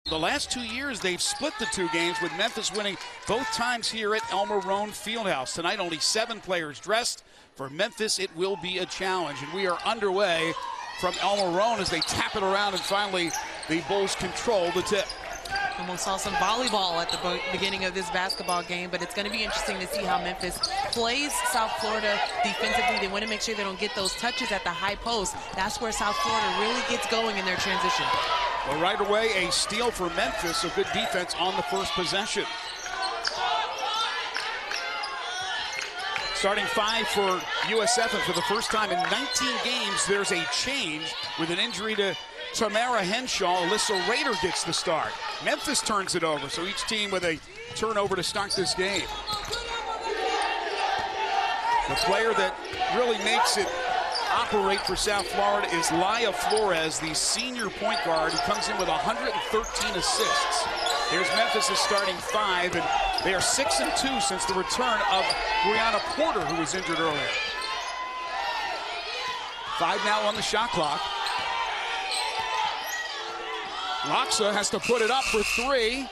The last 2 years, they've split the two games, with Memphis winning both times here at El Marrone Fieldhouse. Tonight, only 7 players dressed. For Memphis, it will be a challenge. And we are underway from El Marrone as they tap it around, and finally the Bulls control the tip. And we saw some volleyball at the beginning of this basketball game, but it's going to be interesting to see how Memphis plays South Florida defensively. They want to make sure they don't get those touches at the high post. That's where South Florida really gets going in their transition. Well, right away, a steal for Memphis, so good defense on the first possession. Starting 5 for USF, and for the first time in 19 games, there's a change with an injury to Tamara Henshaw. Alyssa Rader gets the start. Memphis turns it over, so each team with a turnover to start this game. The player that really makes it operate for South Florida is Laya Flores, the senior point guard, who comes in with 113 assists. Here's Memphis' starting 5, and they are 6-2 since the return of Brianna Porter, who was injured earlier. 5 now on the shot clock. Loxa has to put it up for 3.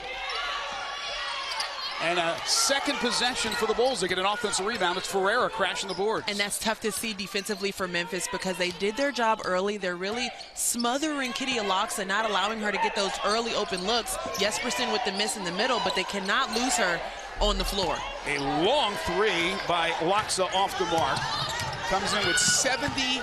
And a second possession for the Bulls. They get an offensive rebound. It's Ferreira crashing the boards. And that's tough to see defensively for Memphis, because they did their job early. They're really smothering Kitty Loxa, not allowing her to get those early open looks. Jespersen with the miss in the middle, but they cannot lose her on the floor. A long 3 by Loxa off the mark. Comes in with 70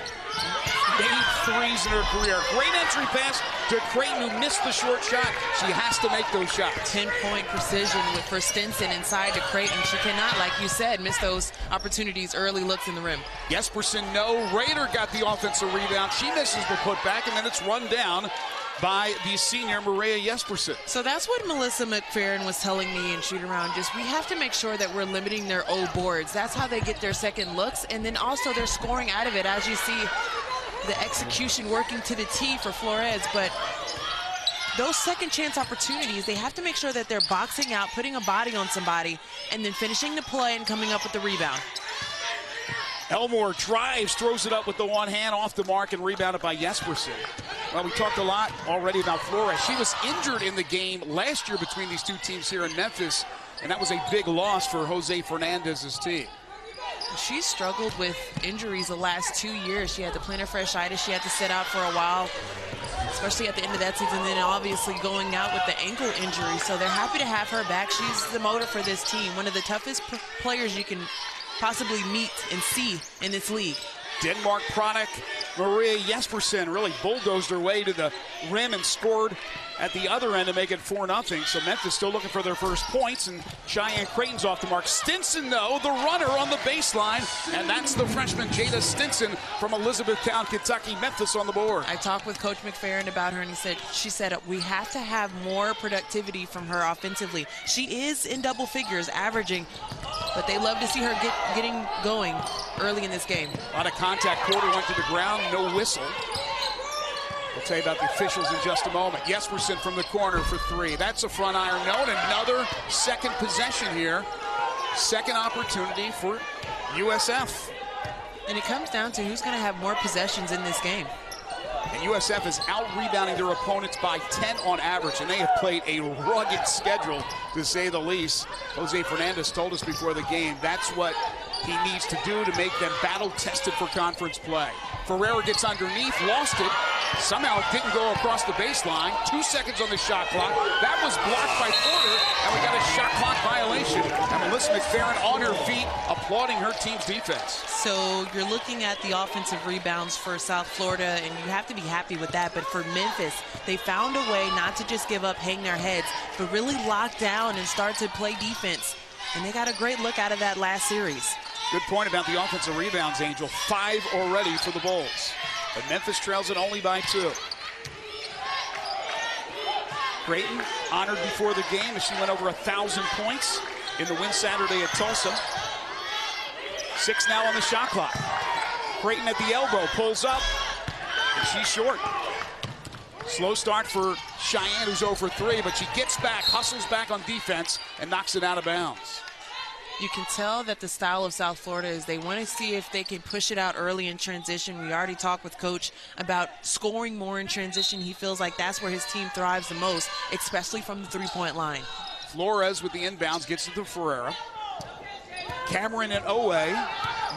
made threes in her career. Great entry pass to Creighton, who missed the short shot. She has to make those shots. 10-point precision for Stinson inside to Creighton. She cannot, like you said, miss those opportunities, early looks in the rim. Jespersen, no. Rader got the offensive rebound. She misses the putback, and then it's run down by the senior Maria Jespersen. So that's what Melissa McFerrin was telling me in shoot around. Just, we have to make sure that we're limiting their O boards. That's how they get their second looks, and then also they're scoring out of it, as you see the execution working to the T for Flores. But those second chance opportunities, they have to make sure that they're boxing out, putting a body on somebody, and then finishing the play and coming up with the rebound. Elmore drives, throws it up with the one hand, off the mark, and rebounded by Jespersen. Well, we talked a lot already about Flores. She was injured in the game last year between these two teams here in Memphis, and that was a big loss for Jose Fernandez's team. She's struggled with injuries the last 2 years. She had the plantar fasciitis. She had to sit out for a while, especially at the end of that season, and then obviously going out with the ankle injury. So they're happy to have her back. She's the motor for this team, one of the toughest players you can possibly meet and see in this league. Denmark product Maria Jespersen really bulldozed her way to the rim and scored at the other end to make it 4-0. So Memphis still looking for their first points, and Cheyenne Creighton's off the mark. Stinson, though, the runner on the baseline, and that's the freshman Jada Stinson from Elizabethtown, Kentucky. Memphis on the board. I talked with Coach McFerrin about her, and she said we have to have more productivity from her offensively. She is in double figures, averaging, but they love to see her getting going early in this game. A lot of contact. Porter went to the ground, no whistle. We'll tell you about the officials in just a moment. Jespersen from the corner for 3. That's a front iron note. Another second possession here. Second opportunity for USF. And it comes down to who's going to have more possessions in this game. And USF is out-rebounding their opponents by 10 on average, and they have played a rugged schedule, to say the least. Jose Fernandez told us before the game that's what he needs to do to make them battle-tested for conference play. Ferreira gets underneath, lost it. Somehow it didn't go across the baseline. 2 seconds on the shot clock. That was blocked by Porter, and we got a shot clock violation. And Melissa McFerrin on her feet, applauding her team's defense. So you're looking at the offensive rebounds for South Florida, and you have to be happy with that. But for Memphis, they found a way not to just give up, hang their heads, but really lock down and start to play defense. And they got a great look out of that last series. Good point about the offensive rebounds, Angel. 5 already for the Bulls. But Memphis trails it only by 2. Creighton honored before the game as she went over 1,000 points in the win Saturday at Tulsa. 6 now on the shot clock. Creighton at the elbow, pulls up, and she's short. Slow start for Cheyenne, who's 0 for 3, but she gets back, hustles back on defense, and knocks it out of bounds. You can tell that the style of South Florida is they want to see if they can push it out early in transition. We already talked with Coach about scoring more in transition. He feels like that's where his team thrives the most, especially from the three-point line. Flores with the inbounds gets it to Ferreira. Cameron and Owe,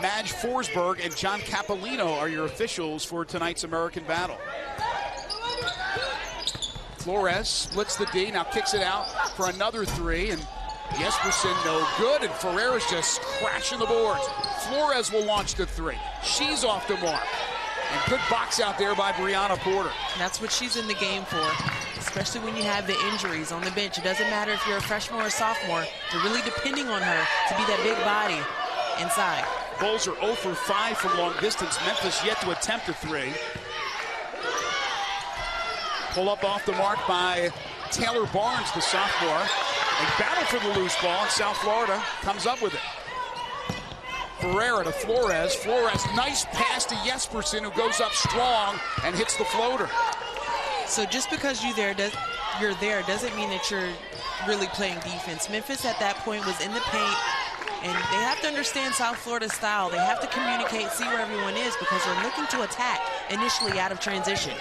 Madge Forsberg, and John Capolino are your officials for tonight's American battle. Flores splits the D, now kicks it out for another three, and Jespersen no good, and Ferreira's just crashing the boards. Flores will launch the three. She's off the mark. And good box out there by Brianna Porter. That's what she's in the game for, especially when you have the injuries on the bench. It doesn't matter if you're a freshman or a sophomore. They're really depending on her to be that big body inside. Bulls are 0 for 5 from long distance. Memphis yet to attempt a three. Pull up off the mark by Taylor Barnes, the sophomore. A battle for the loose ball, and South Florida comes up with it. Ferreira to Flores. Flores, nice pass to Jespersen, who goes up strong and hits the floater. So just because you're there doesn't mean that you're really playing defense. Memphis at that point was in the paint, and they have to understand South Florida's style. They have to communicate, see where everyone is, because they're looking to attack initially out of transition.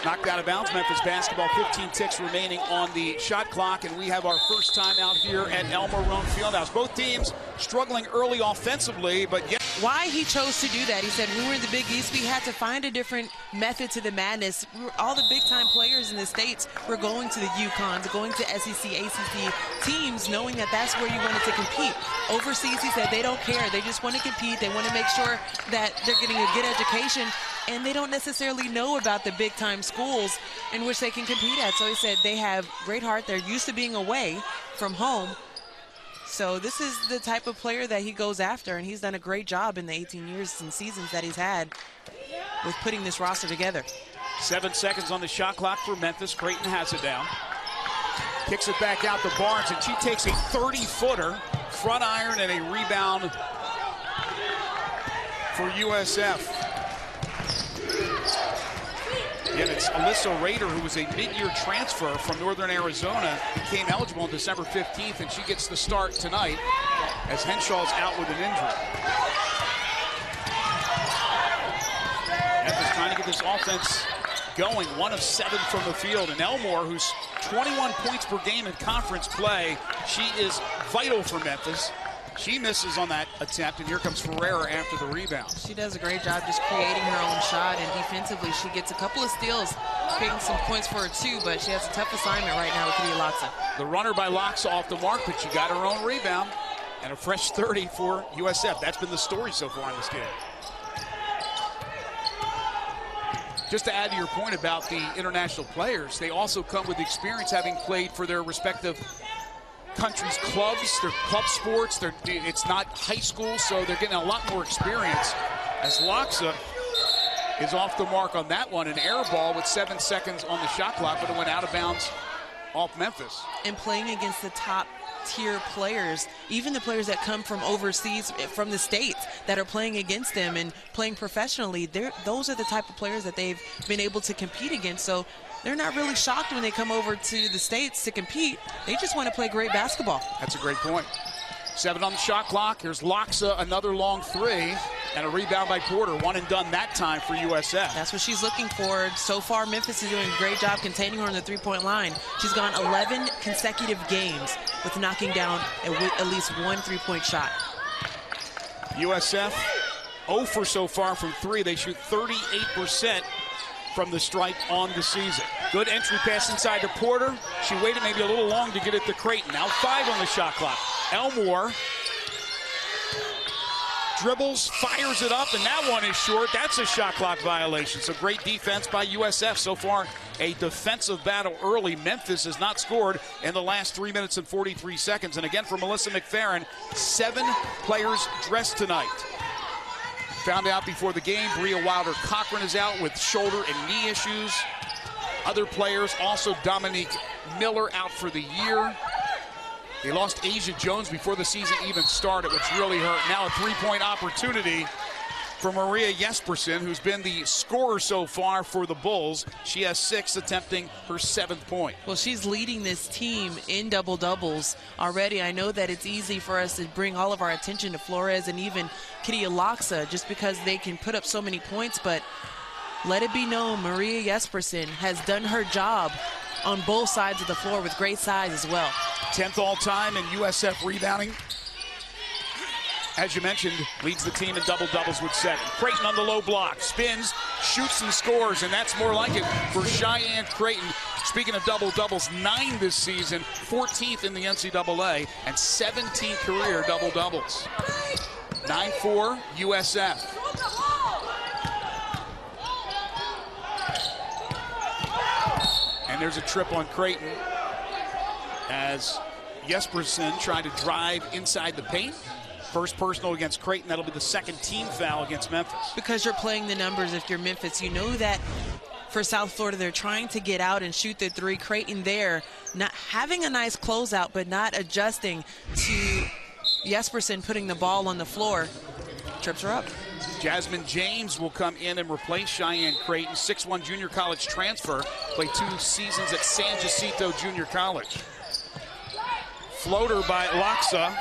Knocked out of bounds, Memphis basketball, 15 ticks remaining on the shot clock, and we have our first time out here at El Marrone Fieldhouse. Both teams struggling early offensively, but yet. Why he chose to do that, he said, when we were in the Big East, we had to find a different method to the madness. All the big-time players in the States were going to the UConns, going to SEC, ACC teams, knowing that that's where you wanted to compete. Overseas, he said, they don't care. They just want to compete. They want to make sure that they're getting a good education, and they don't necessarily know about the big-time schools in which they can compete at. So he said they have great heart. They're used to being away from home. So this is the type of player that he goes after, and he's done a great job in the 18 years and seasons that he's had with putting this roster together. 7 seconds on the shot clock for Memphis. Creighton has it down. Kicks it back out to Barnes, and she takes a 30-footer, front iron, and a rebound for USF. Again, it's Alyssa Rader, who was a mid-year transfer from Northern Arizona, became eligible on December 15th, and she gets the start tonight as Henshaw's out with an injury. Memphis trying to get this offense going, 1 of 7 from the field, and Elmore, who's 21 points per game in conference play, she is vital for Memphis. She misses on that attempt, and here comes Ferreira after the rebound. She does a great job just creating her own shot, and defensively she gets a couple of steals, creating some points for her too, but she has a tough assignment right now with Loxa. The runner by Loxa off the mark, but she got her own rebound, and a fresh 30 for USF. That's been the story so far in this game. Just to add to your point about the international players, they also come with experience having played for their respective country's clubs, their club sports. It's not high school, so they're getting a lot more experience. As Loxa is off the mark on that one, an air ball with 7 seconds on the shot clock, but it went out of bounds off Memphis. And playing against the top tier players, even the players that come from overseas, from the States, that are playing against them and playing professionally, those are the type of players that they've been able to compete against. So they're not really shocked when they come over to the States to compete. They just want to play great basketball. That's a great point. 7 on the shot clock. Here's Loxa, another long three, and a rebound by Porter. 1 and done that time for USF. That's what she's looking for. So far, Memphis is doing a great job containing her on the three-point line. She's gone 11 consecutive games with knocking down at least 1 three-point shot. USF 0 for so far from 3. They shoot 38% from the stripe on the season. Good entry pass inside to Porter. She waited maybe a little long to get it to Creighton. Now 5 on the shot clock. Elmore dribbles, fires it up, and that one is short. That's a shot clock violation. So great defense by USF. So far, a defensive battle early. Memphis has not scored in the last 3 minutes and 43 seconds. And again, for Melissa McFerrin, 7 players dressed tonight. Found out before the game, Bria Wilder-Cochran is out with shoulder and knee issues. Other players, also Dominique Miller out for the year. They lost Asia Jones before the season even started, which really hurt. Now a three-point opportunity for Maria Jespersen, who's been the scorer so far for the Bulls. She has 6, attempting her 7th point. Well, she's leading this team in double-doubles already. I know that it's easy for us to bring all of our attention to Flores and even Kitty Alaksa just because they can put up so many points, but let it be known, Maria Jespersen has done her job on both sides of the floor with great size as well. 10th all-time in USF rebounding. As you mentioned, leads the team in double-doubles with 7. Creighton on the low block, spins, shoots and scores, and that's more like it for Cheyenne Creighton. Speaking of double-doubles, 9 this season, 14th in the NCAA, and 17 career double-doubles. 9-4 USF. And there's a trip on Creighton as Jespersen tried to drive inside the paint. First personal against Creighton. That'll be the 2nd team foul against Memphis. Because you're playing the numbers if you're Memphis. You know that for South Florida, they're trying to get out and shoot the 3. Creighton there, not having a nice closeout, but not adjusting to Jespersen putting the ball on the floor. Trips her up. Jasmine James will come in and replace Cheyenne Creighton. 6'1" junior college transfer. Played 2 seasons at San Jacinto Junior College. Floater by Laksa.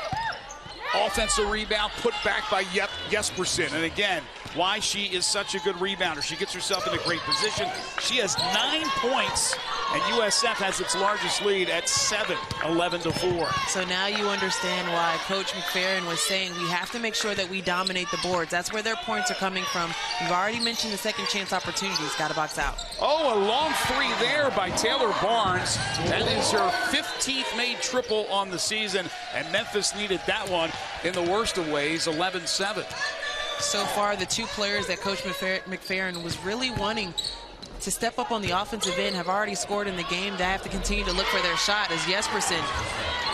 Offensive rebound put back by Jespersen. And again, why she is such a good rebounder. She gets herself in a great position. She has 9 points, and USF has its largest lead at 7, 11-4. So now you understand why Coach McFerrin was saying we have to make sure that we dominate the boards. That's where their points are coming from. You've already mentioned the second chance opportunities. Got to box out. Oh, a long 3 there by Taylor Barnes. That is her 15th made triple on the season, and Memphis needed that one in the worst of ways, 11-7. So far, the 2 players that Coach McFerrin was really wanting to step up on the offensive end have already scored in the game. They have to continue to look for their shot as Jespersen.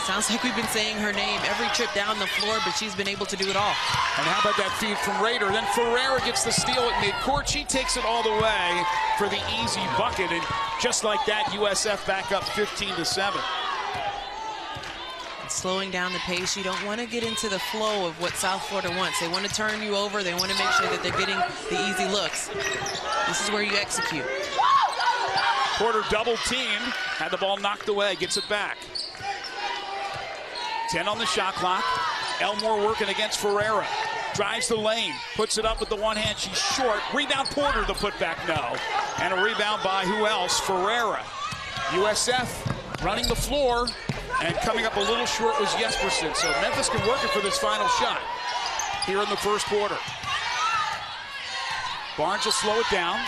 Sounds like we've been saying her name every trip down the floor, but she's been able to do it all. And how about that feed from Rader? Then Ferreira gets the steal at midcourt. She takes it all the way for the easy bucket. And just like that, USF back up 15-7. Slowing down the pace. You don't want to get into the flow of what South Florida wants. They want to turn you over. They want to make sure that they're getting the easy looks. This is where you execute. Porter double teamed, had the ball knocked away, gets it back. 10 on the shot clock. Elmore working against Ferreira. Drives the lane, puts it up with the one hand. She's short. Rebound Porter, the putback, no. And a rebound by who else? Ferreira. USF running the floor. And coming up a little short was Jespersen. So Memphis can work it for this final shot here in the first quarter. Barnes will slow it down.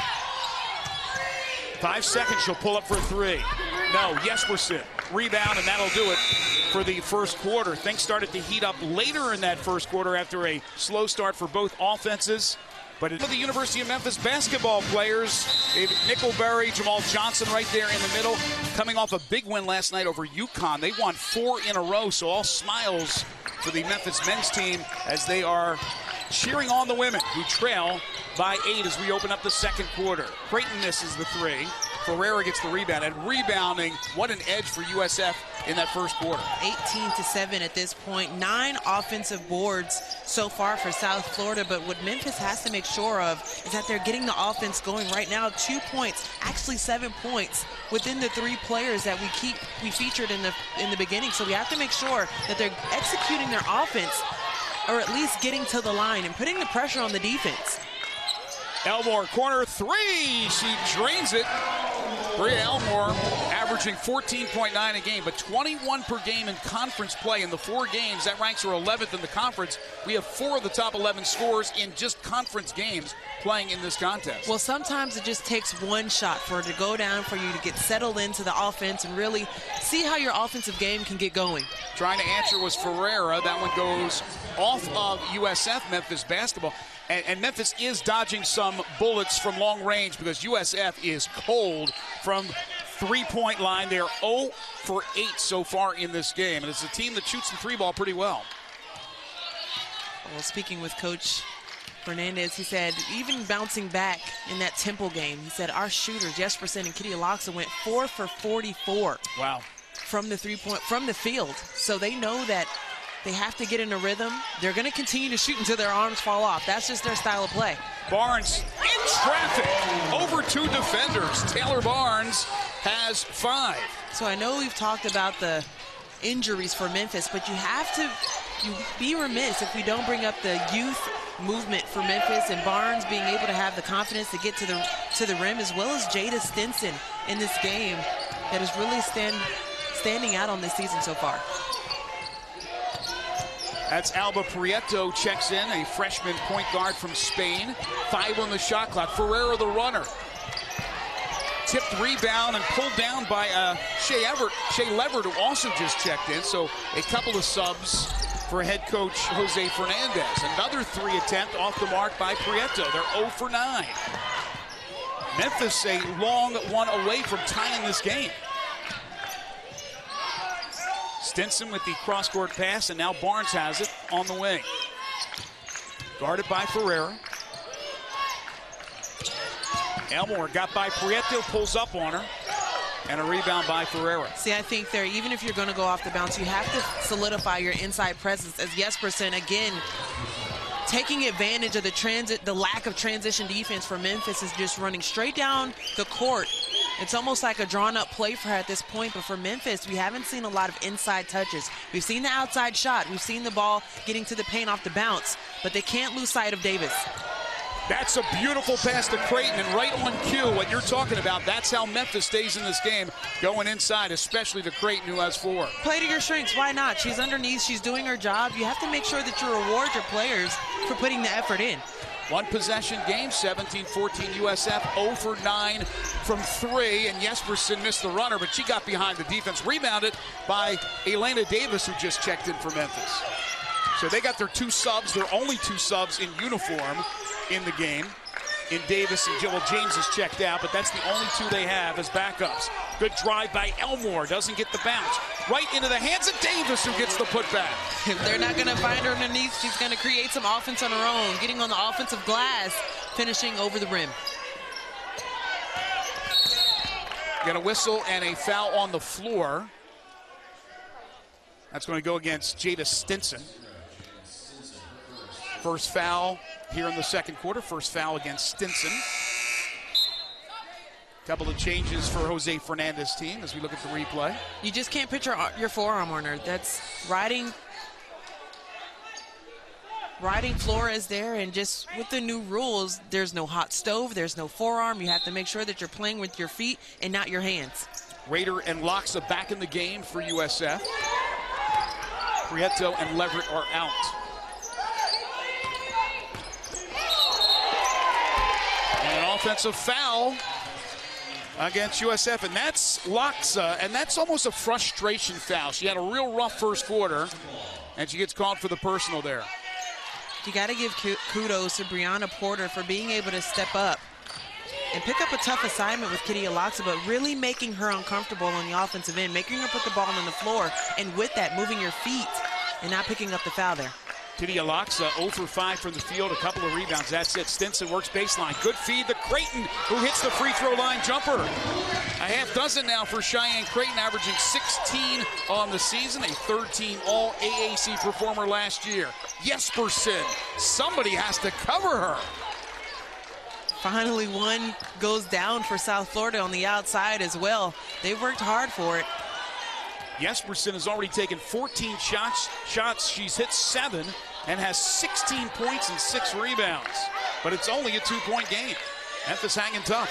5 seconds, she'll pull up for a 3. No, Jespersen. Rebound, and that'll do it for the first quarter. Things started to heat up later in that first quarter after a slow start for both offenses. But for the University of Memphis basketball players, David Nickelberry, Jamal Johnson right there in the middle, coming off a big win last night over UConn. They won 4 in a row, so all smiles for the Memphis men's team as they are cheering on the women, who trail by 8 as we open up the second quarter. Creighton misses the 3. Ferreira gets the rebound, and rebounding, what an edge for USF in that first quarter. 18-7 at this point. 9 offensive boards so far for South Florida, but what Memphis has to make sure of is that they're getting the offense going right now. 2 points, actually 7 points within the 3 players that we featured in the beginning. So we have to make sure that they're executing their offense, or at least getting to the line and putting the pressure on the defense. Elmore, corner 3. She drains it. Bria Elmore averaging 14.9 a game, but 21 per game in conference play in the 4 games. That ranks her 11th in the conference. We have 4 of the top 11 scorers in just conference games playing in this contest. Well, sometimes it just takes one shot for it to go down, for you to get settled into the offense and really see how your offensive game can get going. Trying to answer was Ferreira. That one goes off of USF Memphis basketball. And Memphis is dodging some bullets from long range because USF is cold from 3-point line. They're 0 for 8 so far in this game. And it's a team that shoots the 3-ball pretty well. Well, speaking with Coach Fernandez, he said, even bouncing back in that Temple game, he said our shooters, Jespersen and Kitty Alaksa, went 4 for 44. Wow. From the 3-point, from the field. So they know that They have to get in a rhythm. They're going to continue to shoot until their arms fall off. That's just their style of play. Barnes in traffic over 2 defenders. Taylor Barnes has 5. So I know we've talked about the injuries for Memphis, but you be remiss if we don't bring up the youth movement for Memphis and Barnes being able to have the confidence to get to the rim, as well as Jespersen in this game that is really standing out on this season so far. That's Alba Prieto checks in, a freshman point guard from Spain. 5 on the shot clock. Ferreira the runner. Tipped rebound and pulled down by Shea Leverett, who also just checked in. So a couple of subs for head coach Jose Fernandez. Another 3 attempt off the mark by Prieto. They're 0 for 9. Memphis a long one away from tying this game. Stinson with the cross-court pass, and now Barnes has it on the way. Guarded by Ferreira. Elmore got by Prieto, pulls up on her, and a rebound by Ferreira. See, I think there, even if you're going to go off the bounce, you have to solidify your inside presence, as Jespersen, again, taking advantage of the lack of transition defense for Memphis, is just running straight down the court. It's almost like a drawn-up play for her at this point, but for Memphis, we haven't seen a lot of inside touches. We've seen the outside shot. We've seen the ball getting to the paint off the bounce, but they can't lose sight of Davis. That's a beautiful pass to Creighton, and right on cue, what you're talking about, that's how Memphis stays in this game, going inside, especially to Creighton, who has 4. Play to your strengths. Why not? She's underneath. She's doing her job. You have to make sure that you reward your players for putting the effort in. 1 possession game, 17-14 USF, 0 for 9 from 3, and Jespersen missed the runner, but she got behind the defense. Rebounded by Elena Davis, who just checked in for Memphis. So they got their 2 subs, their only 2 subs in uniform in the game. In Davis and Joel James is checked out, but that's the only 2 they have as backups. Good drive by Elmore, doesn't get the bounce. Right into the hands of Davis, who gets the putback. If they're not going to find her underneath, she's going to create some offense on her own, getting on the offensive glass, finishing over the rim. Got a whistle and a foul on the floor. That's going to go against Jada Stinson. First foul here in the second quarter. First foul against Stinson. Couple of changes for Jose Fernandez's team as we look at the replay. You just can't put your forearm on her. That's riding Flores there, and just with the new rules, there's no hot stove, there's no forearm. You have to make sure that you're playing with your feet and not your hands. Rader and Loxa back in the game for USF. Prieto and Leverett are out. And an offensive foul against USF, and that's Loxa, and that's almost a frustration foul. She had a real rough first quarter, and she gets called for the personal there. You got to give kudos to Brianna Porter for being able to step up and pick up a tough assignment with Kitty Aloxa, but really making her uncomfortable on the offensive end, making her put the ball on the floor, and with that, moving your feet and not picking up the foul there. Kitty Aloxa 0 for 5 from the field, a couple of rebounds. That's it. Stinson works baseline. Good feed to Creighton, who hits the free throw line jumper. A half dozen now for Cheyenne Creighton, averaging 16 on the season, a third-team All-AAC performer last year. Jespersen, somebody has to cover her. Finally, one goes down for South Florida on the outside as well. They worked hard for it. Jespersen has already taken 14 shots. She's hit 7 and has 16 points and 6 rebounds. But it's only a 2-point game. Memphis hanging tough.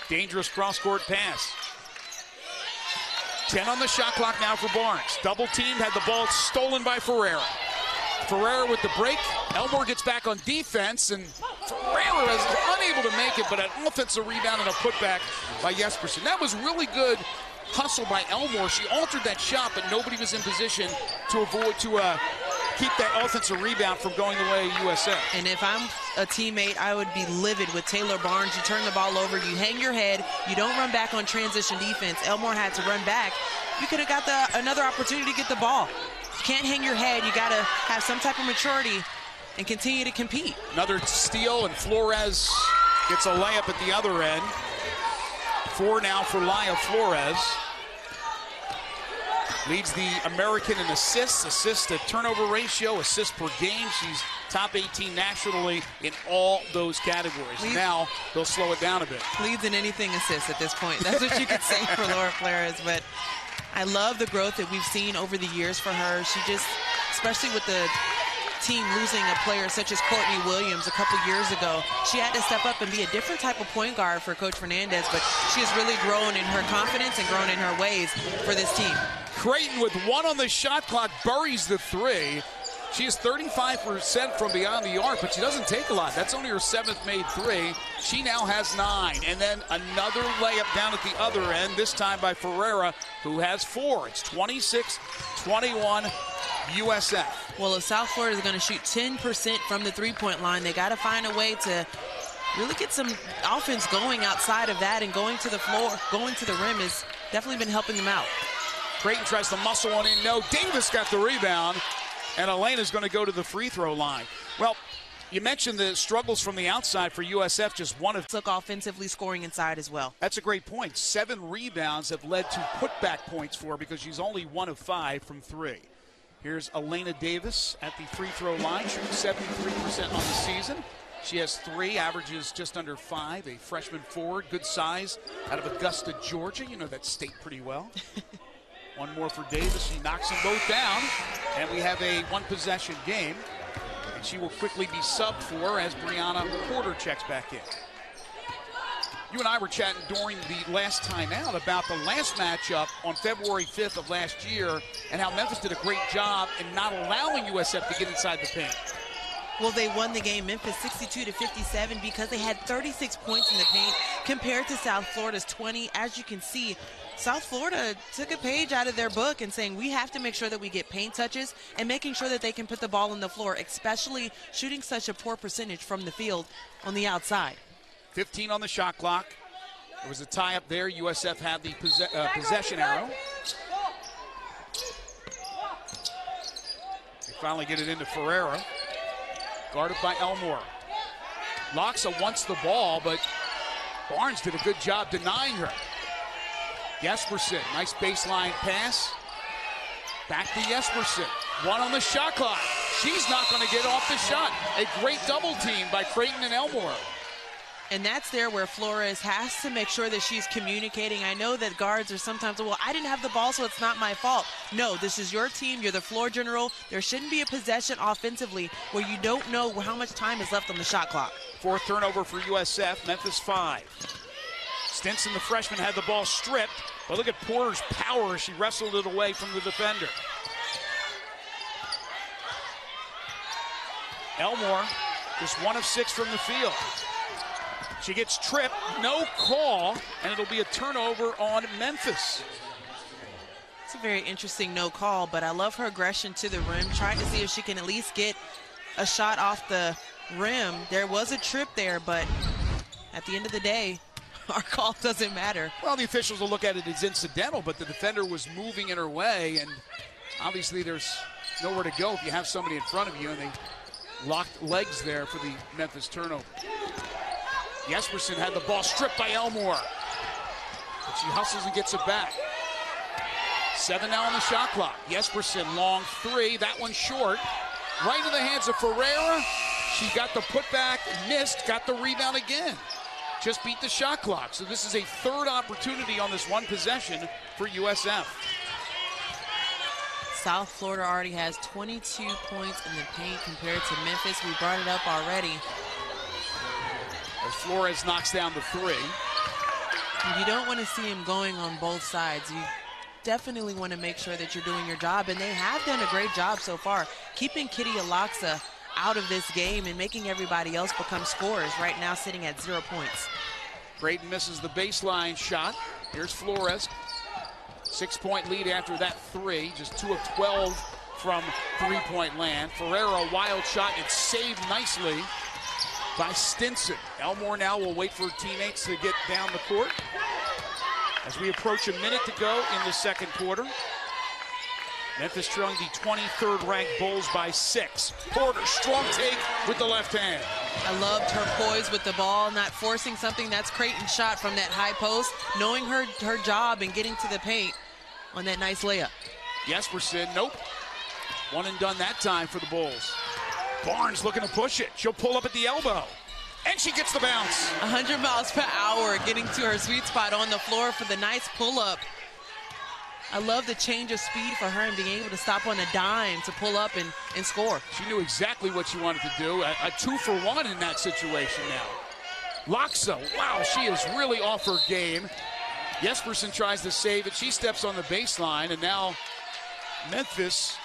Dangerous cross-court pass. 10 on the shot clock now for Barnes. Double teamed, had the ball stolen by Ferreira. Ferreira with the break. Elmore gets back on defense, and Ferreira is unable to make it, but an offensive rebound and a putback by Jespersen. That was really good hustle by Elmore. She altered that shot, but nobody was in position to keep that offensive rebound from going the way of USF. And if I'm a teammate, I would be livid with Taylor Barnes. You turn the ball over, you hang your head, you don't run back on transition defense. Elmore had to run back. You could have got another opportunity to get the ball. You can't hang your head. You got to have some type of maturity and continue to compete. Another steal, and Flores gets a layup at the other end. 4 now for Laya Flores. Leads the American in assist to turnover ratio, assists per game. She's top 18 nationally in all those categories. Now they'll slow it down a bit. Leads in anything assists at this point. That's what you could say for Laura Flores. But I love the growth that we've seen over the years for her. She just, especially with the team losing a player such as Courtney Williams a couple years ago, she had to step up and be a different type of point guard for Coach Fernandez, but she has really grown in her confidence and grown in her ways for this team. Creighton with 1 on the shot clock buries the 3. She is 35% from beyond the arc, but she doesn't take a lot. That's only her 7th made 3. She now has 9. And then another layup down at the other end, this time by Ferreira, who has 4. It's 26-21 USF. Well, if South Florida is going to shoot 10% from the three-point line, they got to find a way to really get some offense going outside of that, and going to the floor, going to the rim has definitely been helping them out. Creighton tries to muscle one in. No, Davis got the rebound, and Elena's going to go to the free throw line. Well, you mentioned the struggles from the outside for USF, just one of... Look offensively scoring inside as well. That's a great point. 7 rebounds have led to putback points for her because she's only 1 of 5 from 3. Here's Elena Davis at the free throw line, shooting 73% on the season. She has 3, averages just under 5, a freshman forward, good size, out of Augusta, Georgia. You know that state pretty well. One more for Davis. She knocks them both down, and we have a 1-possession game. And she will quickly be subbed for as Brianna Porter checks back in. You and I were chatting during the last time out about the last matchup on February 5th of last year and how Memphis did a great job in not allowing USF to get inside the paint. Well, they won the game, Memphis 62-57, because they had 36 points in the paint compared to South Florida's 20. As you can see, South Florida took a page out of their book and saying we have to make sure that we get paint touches and making sure that they can put the ball on the floor, especially shooting such a poor percentage from the field on the outside. 15 on the shot clock. There was a tie up there. USF had the possession arrow. They finally get it into Ferreira. Guarded by Elmore. Loxa wants the ball, but Barnes did a good job denying her. Jespersen, nice baseline pass. Back to Jespersen. 1 on the shot clock. She's not going to get off the shot. A great double team by Creighton and Elmore. And that's there where Flores has to make sure that she's communicating. I know that guards are sometimes, well, I didn't have the ball, so it's not my fault. No, this is your team. You're the floor general. There shouldn't be a possession offensively where you don't know how much time is left on the shot clock. 4th turnover for USF, Memphis 5. Stinson, the freshman, had the ball stripped, but look at Porter's power as she wrestled it away from the defender. Elmore, just 1 of 6 from the field. She gets tripped, no call, and it'll be a turnover on Memphis. It's a very interesting no call, but I love her aggression to the rim, trying to see if she can at least get a shot off the rim. There was a trip there, but at the end of the day, our call doesn't matter. Well, the officials will look at it as incidental, but the defender was moving in her way, and obviously there's nowhere to go if you have somebody in front of you, and they locked legs there for the Memphis turnover. Jespersen had the ball stripped by Elmore, but she hustles and gets it back. 7 now on the shot clock. Jespersen, long 3, that one short. Right into the hands of Ferreira. She got the putback, missed, got the rebound again. Just beat the shot clock. So this is a 3rd opportunity on this 1 possession for USF. South Florida already has 22 points in the paint compared to Memphis. We brought it up already. As Flores knocks down the 3. You don't want to see him going on both sides. You definitely want to make sure that you're doing your job, and they have done a great job so far, keeping Kitty Aloxa out of this game and making everybody else become scorers, right now sitting at 0 points. Creighton misses the baseline shot. Here's Flores. 6-point lead after that 3, just 2 of 12 from 3-point land. Ferreira, wild shot, it's saved nicely by Stinson. Elmore now will wait for teammates to get down the court as we approach a minute to go in the 2nd quarter. Memphis trailing the 23rd ranked Bulls by 6. Porter, strong take with the left hand. I loved her poise with the ball, not forcing something. That's Creighton's shot from that high post, knowing her job and getting to the paint on that nice layup. Jespersen, nope. One and done that time for the Bulls. Barnes looking to push it. She'll pull up at the elbow. And she gets the bounce. 100 miles per hour, getting to her sweet spot on the floor for the nice pull-up. I love the change of speed for her and being able to stop on a dime to pull up and score. She knew exactly what she wanted to do. A 2-for-1 in that situation now. Loxa, wow, she is really off her game. Jespersen tries to save it. She steps on the baseline, and now Memphis,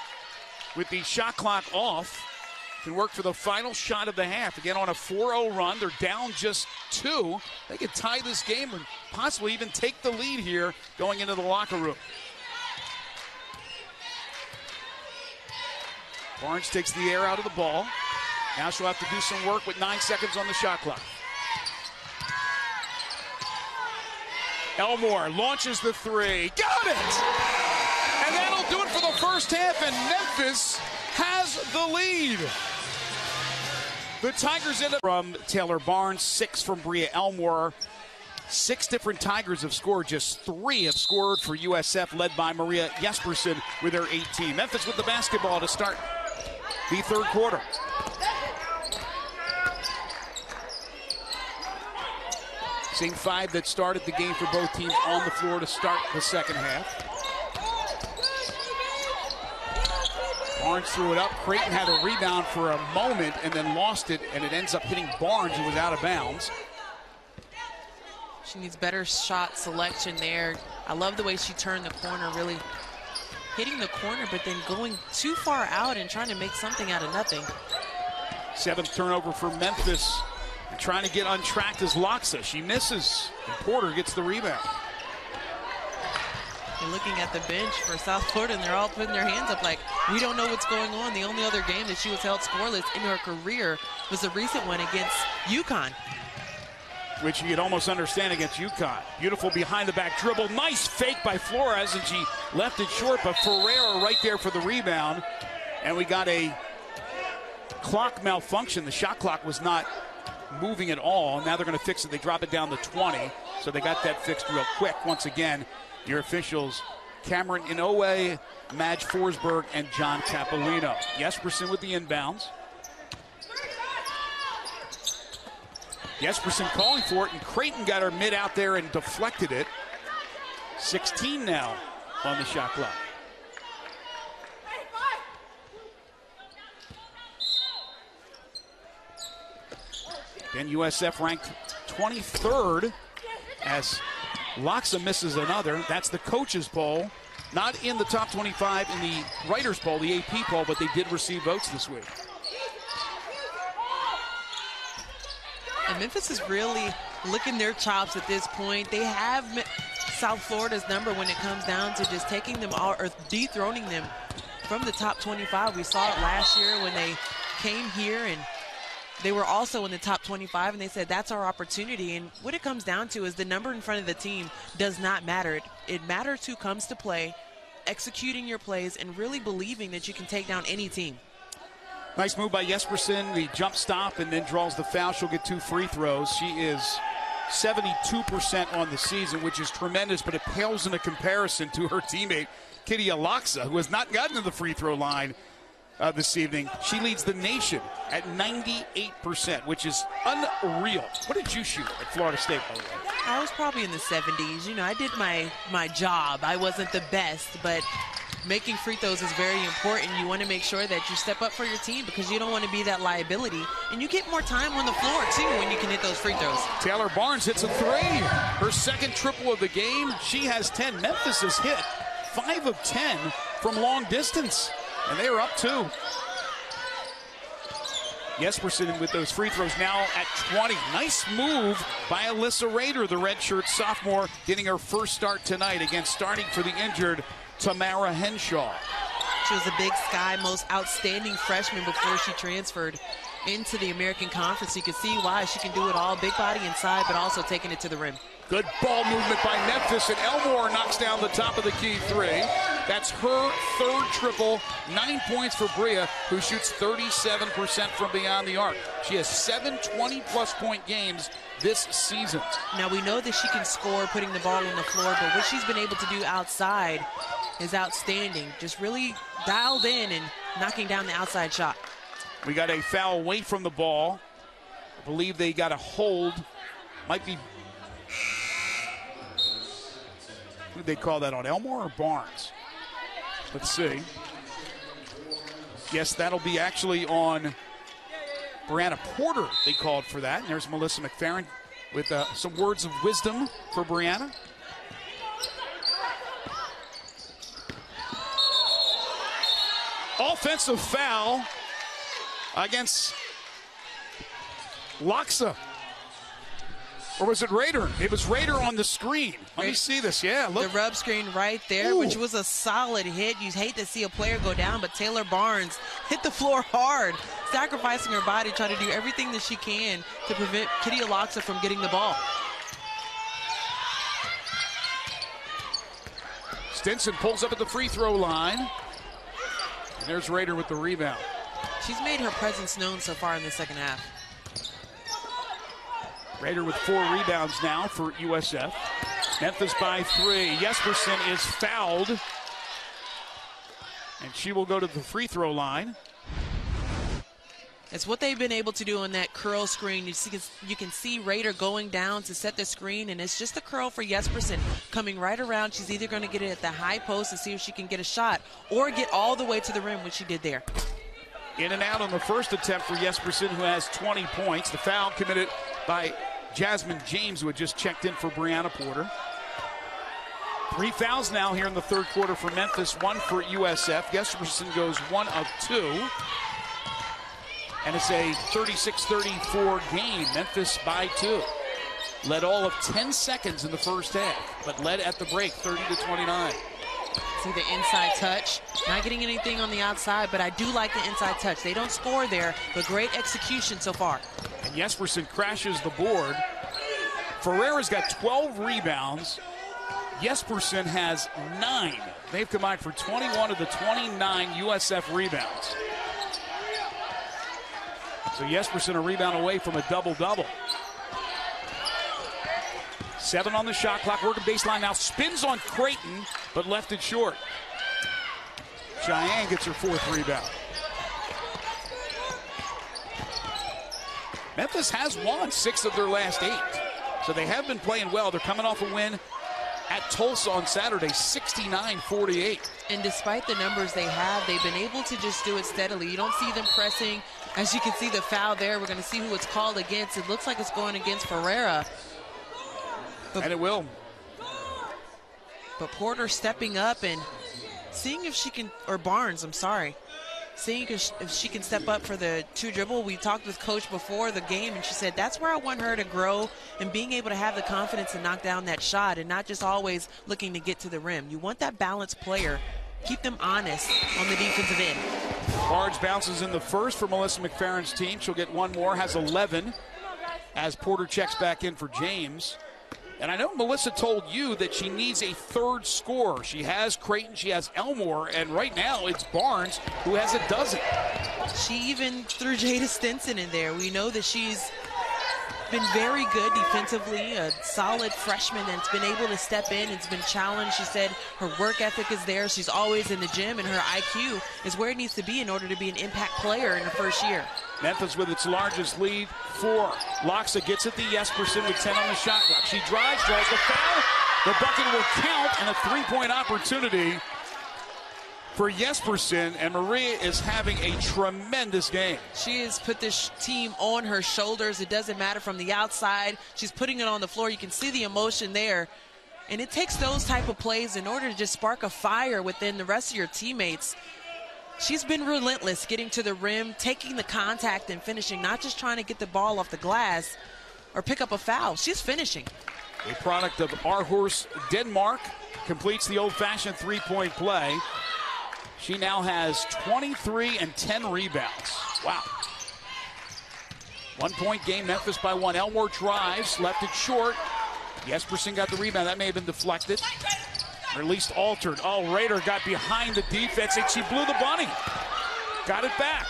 with the shot clock off, can work for the final shot of the half. Again, on a 4-0 run, they're down just 2. They could tie this game and possibly even take the lead here going into the locker room. Barnes takes the air out of the ball. Now she'll have to do some work with 9 seconds on the shot clock. Elmore launches the 3. Got it! And that'll do it for the first half, and Memphis has the lead. The Tigers end up from Taylor Barnes, 6 from Bria Elmore. 6 different Tigers have scored. Just 3 have scored for USF, led by Maria Jespersen with her 18. Memphis with the basketball to start the third quarter. Same 5 that started the game for both teams on the floor to start the second half. Barnes threw it up. Creighton had a rebound for a moment and then lost it, and it ends up hitting Barnes, who was out of bounds. She needs better shot selection there. I love the way she turned the corner, really hitting the corner, but then going too far out and trying to make something out of nothing. 7th turnover for Memphis. And trying to get untracked is Loxa. She misses, and Porter gets the rebound. You're looking at the bench for South Florida, and they're all putting their hands up like, we don't know what's going on. The only other game that she was held scoreless in her career was a recent one against UConn. Which you could almost understand against UConn. Beautiful behind-the-back dribble. Nice fake by Flores, and she left it short, but Ferreira right there for the rebound. And we got a clock malfunction. The shot clock was not moving at all. Now they're going to fix it. They drop it down to 20, so they got that fixed real quick. Once again, your officials, Cameron Inoue, Madge Forsberg, and John Capolino. Jespersen with the inbounds. Jespersen calling for it, and Creighton got her mid out there and deflected it. 16 now on the shot clock. Then USF ranked 23rd as Loxa misses another. That's the coaches' poll. Not in the top 25 in the writers' poll, the AP poll, but they did receive votes this week. And Memphis is really licking their chops at this point. They have South Florida's number when it comes down to just taking them all or dethroning them from the top 25. We saw it last year when they came here, and they were also in the top 25, and they said that's our opportunity. And what it comes down to is the number in front of the team does not matter. It matters who comes to play, executing your plays, and really believing that you can take down any team. Nice move by Jespersen, the jump stop, and then draws the foul. She'll get 2 free throws. She is 72% on the season, which is tremendous, but it pales in a comparison to her teammate, Kitty Loxa, who has not gotten to the free throw line this evening. She leads the nation at 98%, which is unreal. What did you shoot at Florida State, by the way? I was probably in the 70s. You know, I did my job. I wasn't the best, but making free throws is very important. You want to make sure that you step up for your team because you don't want to be that liability. And you get more time on the floor, too, when you can hit those free throws. Taylor Barnes hits a 3. Her second triple of the game. She has 10. Memphis has hit 5 of 10 from long distance, and they are up 2. Jespersen with those free throws now at 20. Nice move by Alyssa Rader, the redshirt sophomore, getting her first start tonight against starting for the injured Tamara Henshaw. She was a Big Sky most outstanding freshman before she transferred into the American Conference. You can see why she can do it all, big body inside, but also taking it to the rim. Good ball movement by Memphis, and Elmore knocks down the top of the key 3. That's her third triple, 9 points for Bria, who shoots 37% from beyond the arc. She has 7 20-plus point games this season. Now, we know that she can score putting the ball on the floor, but what she's been able to do outside is outstanding. Just really dialed in and knocking down the outside shot. We got a foul away from the ball. I believe they got a hold. Might be, who did they call that on, Elmore or Barnes? Let's see. Yes, that'll be actually on Brianna Porter. They called for that. And there's Melissa McFerrin with some words of wisdom for Brianna. Offensive foul against Loxa. Or was it Rader? It was Rader on the screen. Let me see this. Yeah, look. The rub screen right there, which was a solid hit. You hate to see a player go down, but Taylor Barnes hit the floor hard, sacrificing her body, trying to do everything that she can to prevent Kitty Loxa from getting the ball. Stinson pulls up at the free throw line. And there's Rader with the rebound. She's made her presence known so far in the second half. Rader with 4 rebounds now for USF. Memphis by 3. Jespersen is fouled. And she will go to the free throw line. It's what they've been able to do on that curl screen. You can see Rader going down to set the screen, and it's just a curl for Jespersen coming right around. She's either going to get it at the high post and see if she can get a shot or get all the way to the rim, which she did there. In and out on the first attempt for Jespersen, who has 20 points. The foul committed by Jasmine James, who had just checked in for Brianna Porter. 3 fouls now here in the third quarter for Memphis, 1 for USF. Jespersen goes 1 of 2. And it's a 36-34 game. Memphis by 2. Led all of 10 seconds in the first half, but led at the break 30-29. See the inside touch. Not getting anything on the outside, but I do like the inside touch. They don't score there, but great execution so far. And Jespersen crashes the board. Ferreira's got 12 rebounds. Jespersen has 9. They've combined for 21 of the 29 USF rebounds. So Jespersen a rebound away from a double-double. 7 on the shot clock, working baseline now, spins on Creighton, but left it short. Cheyenne gets her 4th rebound. Memphis has won 6 of their last 8. So they have been playing well. They're coming off a win at Tulsa on Saturday, 69-48. And despite the numbers they have, they've been able to just do it steadily. You don't see them pressing. As you can see the foul there, we're going to see who it's called against. It looks like it's going against Ferreira. And it will. But Porter stepping up and seeing if she can, or Barnes, I'm sorry, seeing if she can step up for the 2 dribble. We talked with Coach before the game, and she said that's where I want her to grow and being able to have the confidence to knock down that shot and not just always looking to get to the rim. You want that balanced player. Keep them honest on the defensive end. Barnes bounces in the first for Melissa McFerrin's team. She'll get 1 more, has 11 as Porter checks back in for James. And I know Melissa told you that she needs a 3rd scorer. She has Creighton, she has Elmore, and right now it's Barnes who has a dozen. She even threw Jada Stinson in there. We know that she's been very good defensively, a solid freshman that's been able to step in. It's been challenged. She said her work ethic is there. She's always in the gym, and her IQ is where it needs to be in order to be an impact player in her first year. Memphis with its largest lead, 4. Loxa gets it to Jespersen with 10 on the shot clock. She draws the foul. The bucket will count, and a 3-point opportunity for Jespersen, and Maria is having a tremendous game. She has put this team on her shoulders. It doesn't matter from the outside. She's putting it on the floor. You can see the emotion there. And it takes those type of plays in order to just spark a fire within the rest of your teammates. She's been relentless getting to the rim, taking the contact and finishing, not just trying to get the ball off the glass or pick up a foul. She's finishing. A product of Aarhus, Denmark, completes the old-fashioned 3-point play. She now has 23 and 10 rebounds. Wow. 1-point game, Memphis by 1. Elmore drives, left it short. Jespersen got the rebound. That may have been deflected. Or at least altered. Oh, Rader got behind the defense, and she blew the bunny. Got it back.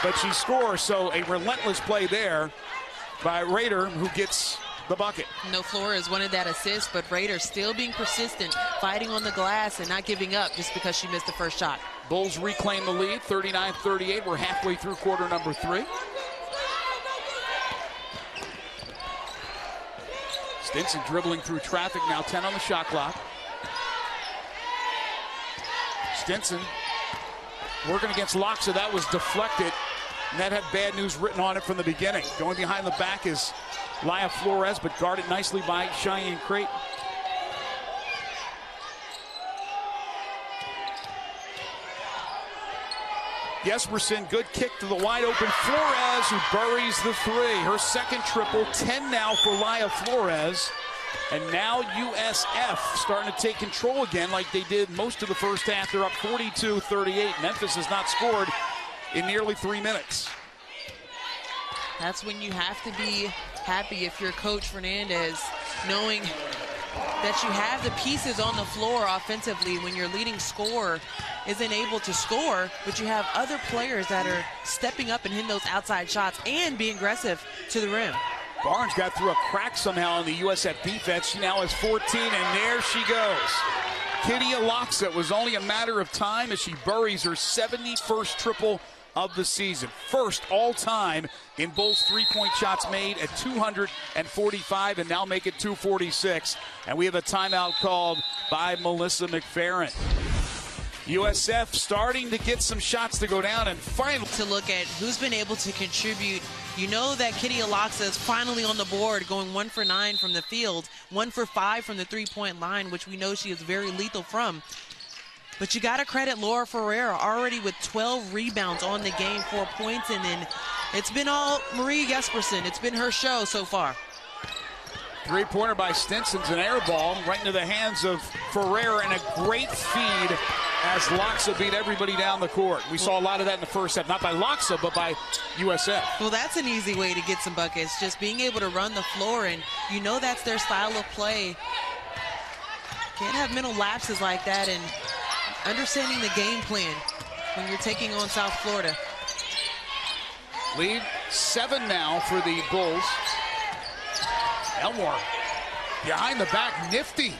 But she scores, so a relentless play there by Rader, who gets the bucket. No, Flores wanted that assist, but Rader still being persistent, fighting on the glass and not giving up just because she missed the first shot. Bulls reclaim the lead, 39-38. We're halfway through quarter number 3. Stinson dribbling through traffic now, 10 on the shot clock. Stinson working against Loxa. That was deflected, and that had bad news written on it from the beginning. Going behind the back is Laya Flores, but guarded nicely by Cheyenne Creighton. Jespersen, good kick to the wide open Flores, who buries the 3. Her second triple, 10 now for Laya Flores. And now USF starting to take control again like they did most of the first half. They're up 42-38. Memphis has not scored in nearly 3 minutes. That's when you have to be happy if you're Coach Fernandez, knowing that you have the pieces on the floor offensively when your leading scorer isn't able to score, but you have other players that are stepping up and hitting those outside shots and being aggressive to the rim. Barnes got through a crack somehow in the USF defense. She now has 14, and there she goes. Kitty Loxa. It was only a matter of time as she buries her 71st triple of the season. First all-time in Bulls three-point shots made at 245, and now make it 246. And we have a timeout called by Melissa McFerrin. USF starting to get some shots to go down, and finally to look at who's been able to contribute. You know that Kitty Loxa is finally on the board, going 1 for 9 from the field, 1 for 5 from the three-point line, which we know she is very lethal from. But you got to credit Laura Ferreira, already with 12 rebounds on the game, 4 points, and then it's been all Marie Jespersen. It's been her show so far. Three-pointer by Stinson's an air ball right into the hands of Ferreira, and a great feed as Loxa beat everybody down the court. We saw a lot of that in the first half, not by Loxa, but by USF. Well, that's an easy way to get some buckets, just being able to run the floor, and you know that's their style of play. Can't have mental lapses like that, and understanding the game plan when you're taking on South Florida. Lead 7 now for the Bulls. Elmore behind the back, nifty.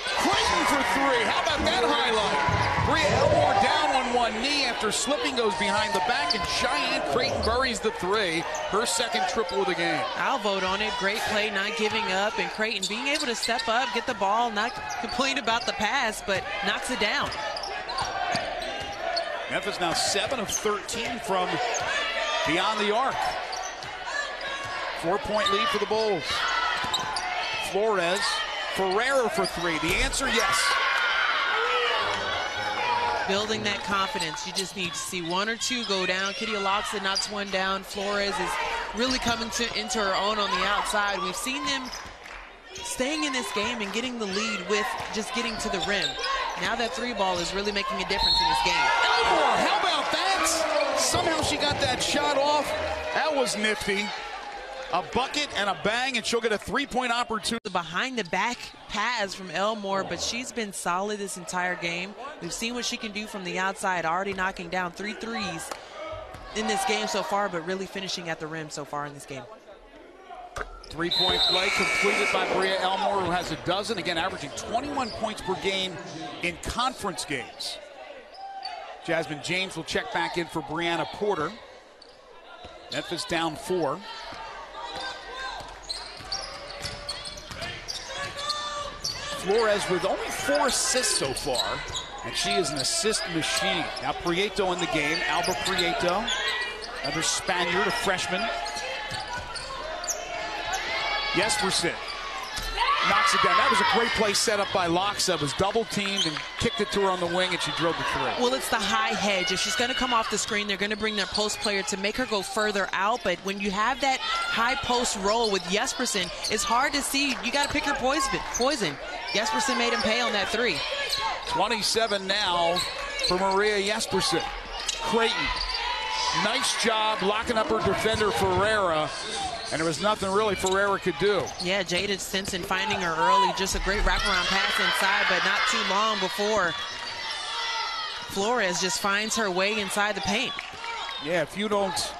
Creighton for 3. How about that highlight? Bria Elmore down on one knee after slipping, goes behind the back, and Cheyenne Creighton buries the 3. Her second triple of the game. I'll vote on it. Great play, not giving up, and Creighton being able to step up, get the ball, not complain about the pass, but knocks it down. Memphis now 7 of 13 from beyond the arc. 4-point lead for the Bulls. Flores, Ferreira for 3. The answer, yes. Building that confidence. You just need to see 1 or 2 go down. Kitty Loxa knocks one down. Flores is really coming into her own on the outside. We've seen them staying in this game and getting the lead with just getting to the rim. Now that 3-ball is really making a difference in this game. Elmore, how about that? Somehow she got that shot off. That was nifty. A bucket and a bang, and she'll get a 3-point opportunity. The behind-the-back pass from Elmore, but she's been solid this entire game. We've seen what she can do from the outside, already knocking down 3 threes in this game so far, but really finishing at the rim so far in this game. 3-point play completed by Bria Elmore, who has a dozen, again averaging 21 points per game in conference games. Jasmine James will check back in for Brianna Porter. Memphis down 4. Flores with only 4 assists so far, and she is an assist machine. Now Prieto in the game, Alba Prieto, another Spaniard, a freshman. Jespersen knocks it down. That was a great play set up by Loxa. It was double teamed and kicked it to her on the wing, and she drilled the 3. Well, it's the high hedge. If she's going to come off the screen, they're going to bring their post player to make her go further out. But when you have that high post roll with Jespersen, it's hard to see. You got to pick your poison. Jespersen made him pay on that 3. 27 now for Maria Jespersen. Creighton, nice job locking up her defender Ferreira. And there was nothing really Ferreira could do. Yeah, Jada Stinson finding her early. Just a great wraparound pass inside, but not too long before Flores just finds her way inside the paint. Yeah, if you don't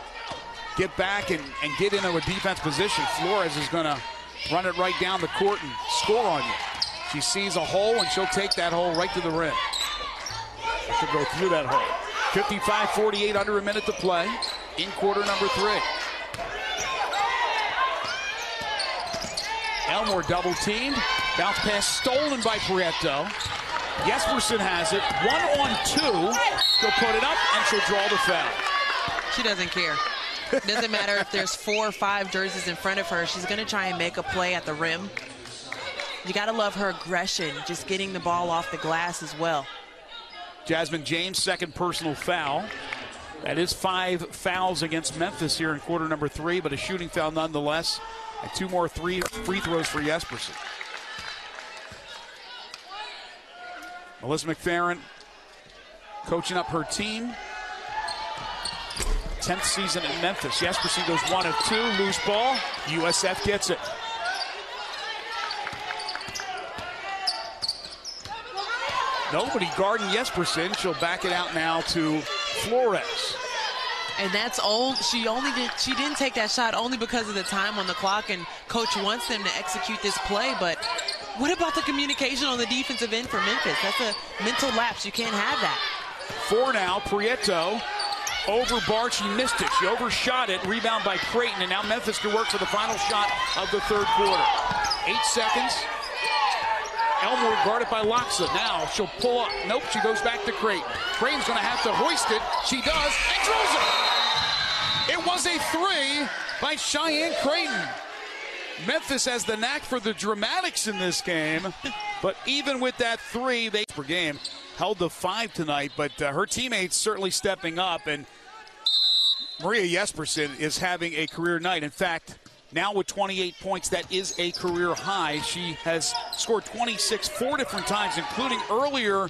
get back and get into a defense position, Flores is going to run it right down the court and score on you. She sees a hole, and she'll take that hole right to the rim. She'll go through that hole. 55-48, under a minute to play in quarter number 3. Elmore double teamed. Bounce pass stolen by Prieto. Jespersen has it. 1-on-2. She'll put it up, and she'll draw the foul. She doesn't care. It doesn't matter if there's 4 or 5 jerseys in front of her. She's going to try and make a play at the rim. You got to love her aggression, just getting the ball off the glass as well. Jasmine James, second personal foul. That is 5 fouls against Memphis here in quarter number 3, but a shooting foul nonetheless. And 2 more free throws for Jespersen. Melissa McFerrin coaching up her team. 10th season in Memphis. Jespersen goes 1 of 2, loose ball. USF gets it. Nobody guarding Jespersen. She'll back it out now to Flores. And that's all. She didn't take that shot only because of the time on the clock, and coach wants them to execute this play. But what about the communication on the defensive end for Memphis? That's a mental lapse. You can't have that. 4 now. Prieto over Bart. She missed it. She overshot it. Rebound by Creighton, and now Memphis can work for the final shot of the third quarter. 8 seconds. Elmore guarded by Loxa. Now she'll pull up. Nope, she goes back to Creighton. Creighton's going to have to hoist it. She does, and drills it. It was a 3 by Cheyenne Creighton. Memphis has the knack for the dramatics in this game, but even with that 3, they per game held to 5 tonight. But her teammates certainly stepping up, and Maria Jespersen is having a career night. In fact, now with 28 points, that is a career high. She has scored 26 4 different times, including earlier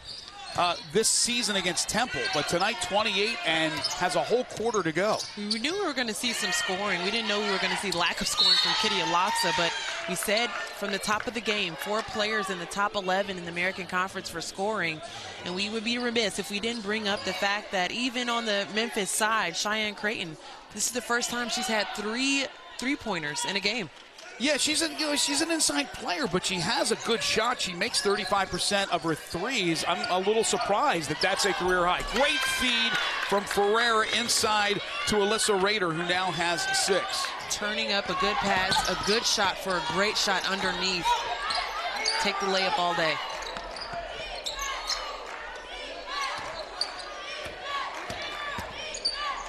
this season against Temple. But tonight, 28, and has a whole quarter to go. We knew we were going to see some scoring. We didn't know we were going to see lack of scoring from Kitty Aloxa, but we said from the top of the game, 4 players in the top 11 in the American Conference for scoring. And we would be remiss if we didn't bring up the fact that even on the Memphis side, Cheyenne Creighton, this is the first time she's had 3 3-pointers in a game. Yeah, she's an inside player, but she has a good shot. She makes 35% of her threes. I'm a little surprised that that's a career high. Great feed from Ferreira inside to Alyssa Rader, who now has 6. Turning up a good pass, a good shot for a great shot underneath. Take the layup all day.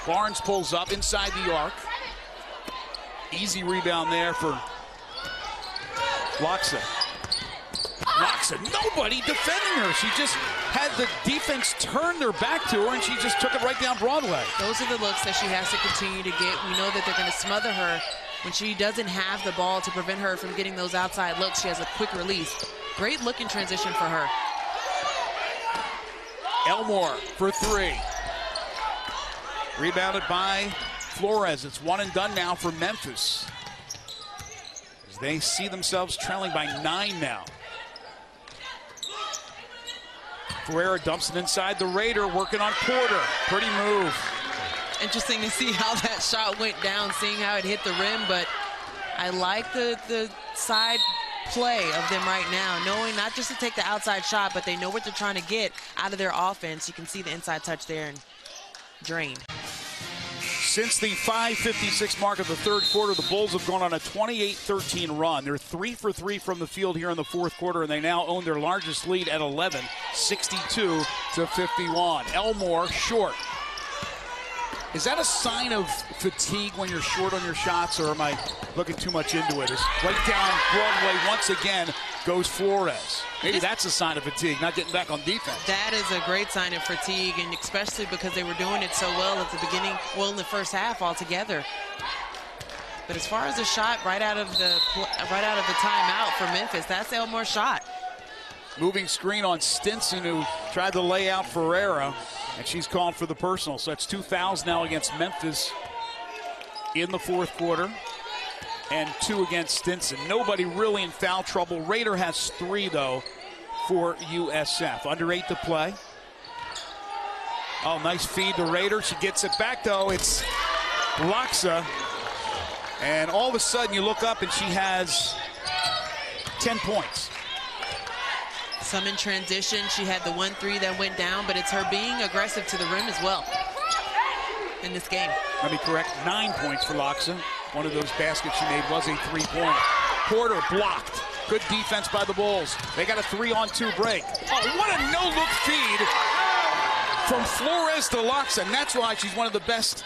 Barnes pulls up inside the arc. Easy rebound there for Loxa. Nobody defending her. She just had the defense turn their back to her, and she just took it right down Broadway. Those are the looks that she has to continue to get. We know that they're going to smother her when she doesn't have the ball to prevent her from getting those outside looks. She has a quick release. Great look in transition for her. Elmore for 3. Rebounded by Flores. It's 1 and done now for Memphis, as they see themselves trailing by 9 now. Ferreira dumps it inside the Raider, working on Porter. Pretty move. Interesting to see how that shot went down, seeing how it hit the rim, but I like the side play of them right now, knowing not just to take the outside shot, but they know what they're trying to get out of their offense. You can see the inside touch there and drained. Since the 5:56 mark of the third quarter, the Bulls have gone on a 28-13 run. They're 3 for 3 from the field here in the fourth quarter, and they now own their largest lead at 11, 62-51. Elmore short. Is that a sign of fatigue when you're short on your shots, or am I looking too much into it? It's right down Broadway once again goes Flores. Maybe that's a sign of fatigue, not getting back on defense. That is a great sign of fatigue, and especially because they were doing it so well at the beginning, well, in the first half altogether. But as far as the shot right out of the timeout for Memphis, that's Elmore's shot. Moving screen on Stinson, who tried to lay out Ferreira, and she's called for the personal. So that's 2 fouls now against Memphis in the fourth quarter, and 2 against Stinson. Nobody really in foul trouble. Rader has 3, though, for USF. Under 8 to play. Oh, nice feed to Rader. She gets it back, though. It's Loxa. And all of a sudden you look up and she has 10 points. Some in transition. She had the 1-3 that went down, but it's her being aggressive to the rim as well in this game. Let me correct, 9 points for Loxa. One of those baskets she made was a 3-pointer. Porter blocked. Good defense by the Bulls. They got a 3-on-2 break. Oh, what a no-look feed from Flores to Loxa, and that's why she's one of the best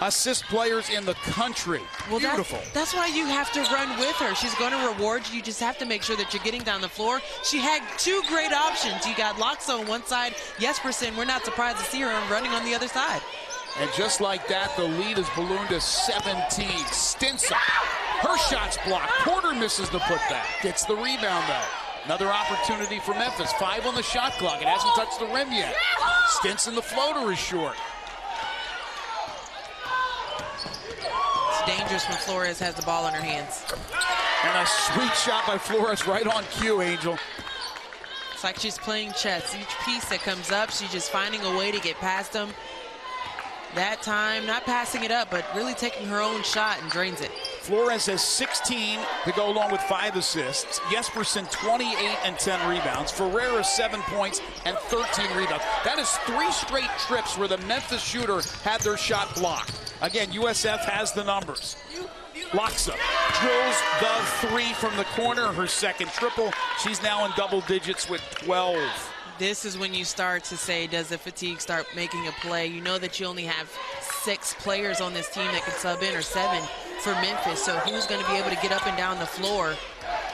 assist players in the country. Well, beautiful. That's why you have to run with her. She's going to reward you. You just have to make sure that you're getting down the floor. She had 2 great options. You got Loxa on one side, Jespersen. We're not surprised to see her running on the other side. And just like that, the lead is ballooned to 17. Stinson, her shot's blocked. Porter misses the putback. Gets the rebound, though. Another opportunity for Memphis. 5 on the shot clock. It hasn't touched the rim yet. Stinson, the floater, is short. It's dangerous when Flores has the ball in her hands. And a sweet shot by Flores right on cue, Angel. It's like she's playing chess. Each piece that comes up, she's just finding a way to get past them. That time, not passing it up, but really taking her own shot and drains it. Flores has 16 to go along with 5 assists. Jespersen 28 and 10 rebounds. Ferreira 7 points and 13 rebounds. That is 3 straight trips where the Memphis shooter had their shot blocked. Again, USF has the numbers. Loxa drills the 3 from the corner, her second triple. She's now in double digits with 12. This is when you start to say, does the fatigue start making a play? You know that you only have 6 players on this team that can sub in, or 7 for Memphis. So who's going to be able to get up and down the floor?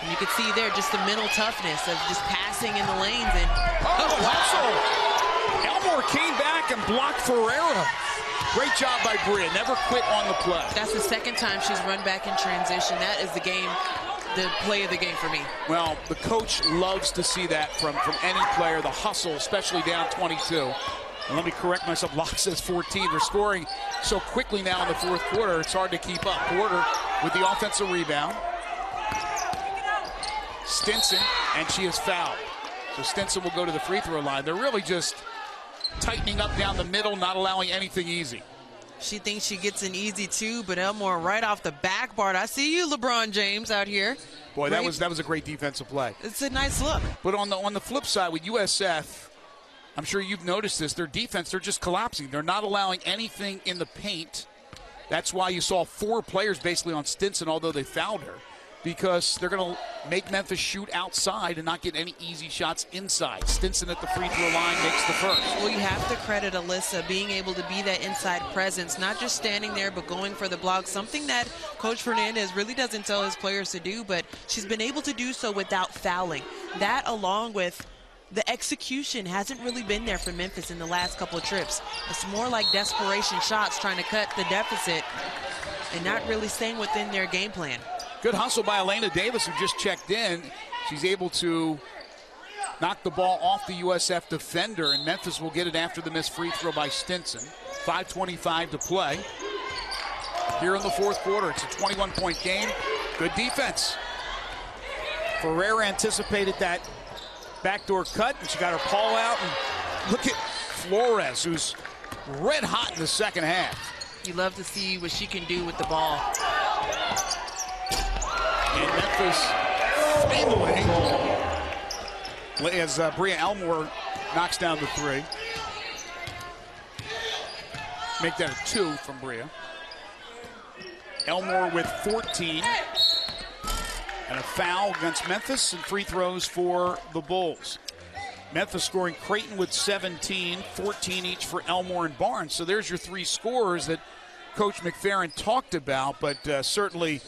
And you can see there just the mental toughness of just passing in the lanes. And wow. Elmore came back and blocked Ferreira. Great job by Bria. Never quit on the play. That's the second time she's run back in transition. That is the play of the game for me. Well, the coach loves to see that from any player, the hustle, especially down 22. And let me correct myself, Locke says 14. They're scoring so quickly now in the fourth quarter, it's hard to keep up. Porter with the offensive rebound. Stinson, and she is fouled. So Stinson will go to the free throw line. They're really just tightening up down the middle, not allowing anything easy. She thinks she gets an easy 2, but Elmore right off the backboard. I see you, LeBron James, out here. Boy, that was a great defensive play. It's a nice look. But on the flip side with USF, I'm sure you've noticed this, their defense, they're just collapsing. They're not allowing anything in the paint. That's why you saw 4 players basically on Stinson, although they fouled her, because they're going to make Memphis shoot outside and not get any easy shots inside. Stinson at the free throw line makes the first. Well, you have to credit Alyssa being able to be that inside presence, not just standing there, but going for the block, something that Coach Fernandez really doesn't tell his players to do, but she's been able to do so without fouling. That, along with the execution, hasn't really been there for Memphis in the last couple of trips. It's more like desperation shots, trying to cut the deficit and not really staying within their game plan. Good hustle by Elena Davis, who just checked in. She's able to knock the ball off the USF defender, and Memphis will get it after the missed free throw by Stinson. 5:25 to play here in the fourth quarter. It's a 21-point game. Good defense. Ferreira anticipated that backdoor cut, and she got her paw out. And look at Flores, who's red hot in the second half. You love to see what she can do with the ball. And Memphis finally, as Bria Elmore knocks down the 3. Make that a 2 from Bria. Elmore with 14. And a foul against Memphis, and free throws for the Bulls. Memphis scoring Creighton with 17, 14 each for Elmore and Barnes. So there's your 3 scorers that Coach McFerrin talked about, but certainly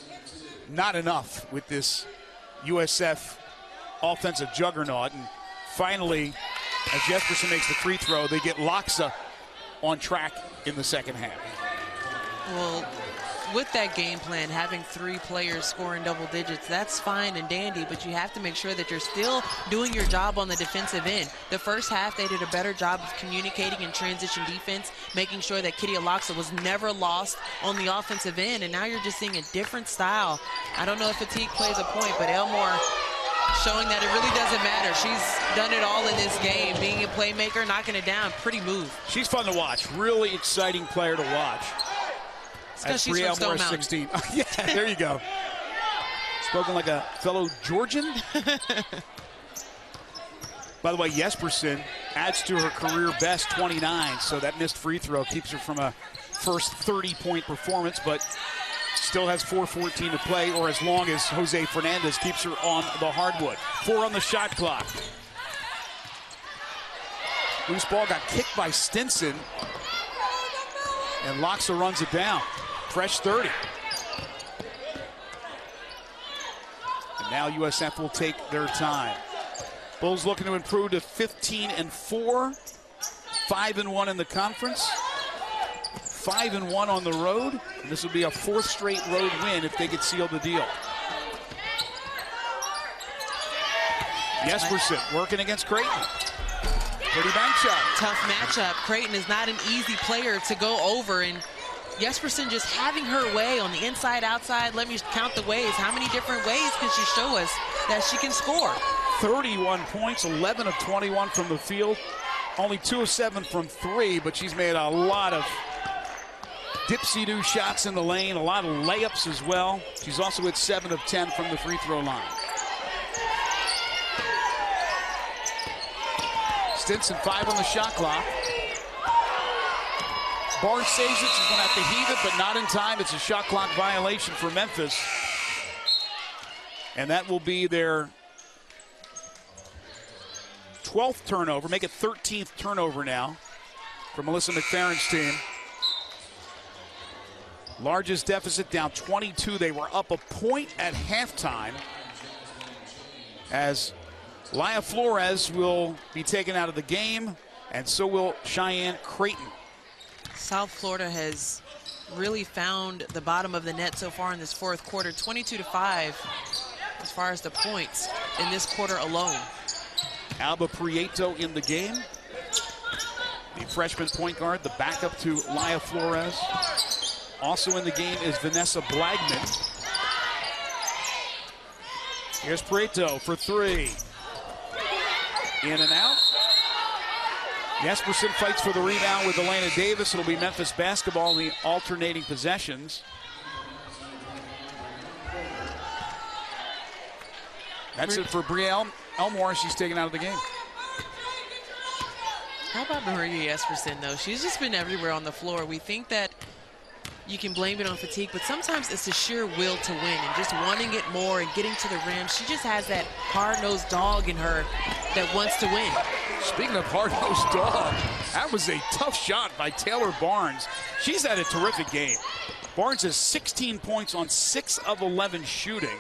not enough with this USF offensive juggernaut. And finally, as Jespersen makes the free throw, they get Loxa on track in the second half. Well, with that game plan, having 3 players scoring double digits, that's fine and dandy, but you have to make sure that you're still doing your job on the defensive end. The first half, they did a better job of communicating in transition defense, making sure that Kitty Aloxa was never lost on the offensive end, and now you're just seeing a different style. I don't know if fatigue plays a point, but Elmore showing that it really doesn't matter. She's done it all in this game, being a playmaker, knocking it down, pretty move. She's fun to watch, really exciting player to watch. because she's from Stone Mountain. 16. Yeah, there you go. Spoken like a fellow Georgian. By the way, Jespersen adds to her career best 29, so that missed free throw keeps her from a first 30-point performance, but still has 4:14 to play, or as long as Jose Fernandez keeps her on the hardwood. 4 on the shot clock. Loose ball got kicked by Stinson, and Loxa runs it down. Fresh 30. And now USF will take their time. Bulls looking to improve to 15-4, 5-1 in the conference, 5-1 on the road. And this will be a 4th straight road win if they could seal the deal. Jespersen working against Creighton. Pretty bank shot. Tough matchup. Creighton is not an easy player to go over, and Jespersen just having her way on the inside, outside. Let me count the ways. How many different ways can she show us that she can score? 31 points, 11 of 21 from the field. Only 2 of 7 from 3, but she's made a lot of dipsy-do shots in the lane, a lot of layups as well. She's also hit 7 of 10 from the free throw line. Stinson 5 on the shot clock. Barnes saves it. She's going to have to heave it, but not in time. It's a shot clock violation for Memphis. And that will be their 12th turnover. Make it 13th turnover now for Melissa McFerrin's team. Largest deficit, down 22. They were up a point at halftime, as Laya Flores will be taken out of the game, and so will Cheyenne Creighton. South Florida has really found the bottom of the net so far in this 4th quarter, 22-5 as far as the points in this quarter alone. Alba Prieto in the game. The freshman point guard, the backup to Laya Flores. Also in the game is Vanessa Blagman. Here's Prieto for 3. In and out. Jespersen fights for the rebound with Elena Davis. It'll be Memphis basketball in the alternating possessions. That's it for Brielle Elmore. She's taken out of the game. How about Maria Jespersen, though? She's just been everywhere on the floor. We think that you can blame it on fatigue, but sometimes it's the sheer will to win and just wanting it more and getting to the rim. She just has that hard-nosed dog in her that wants to win. Speaking of hard-nosed dog, that was a tough shot by Taylor Barnes. She's had a terrific game. Barnes has 16 points on 6 of 11 shooting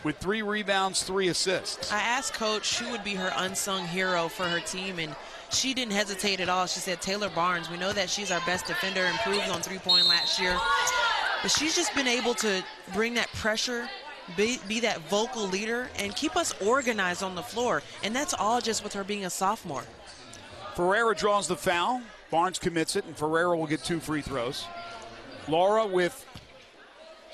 with 3 rebounds, 3 assists. I asked Coach who would be her unsung hero for her team, and she didn't hesitate at all. She said Taylor Barnes. We know that she's our best defender, improved on three-point last year. But she's just been able to bring that pressure, be that vocal leader, and keep us organized on the floor. And that's all just with her being a sophomore. Ferreira draws the foul. Barnes commits it, and Ferreira will get 2 free throws. Laura with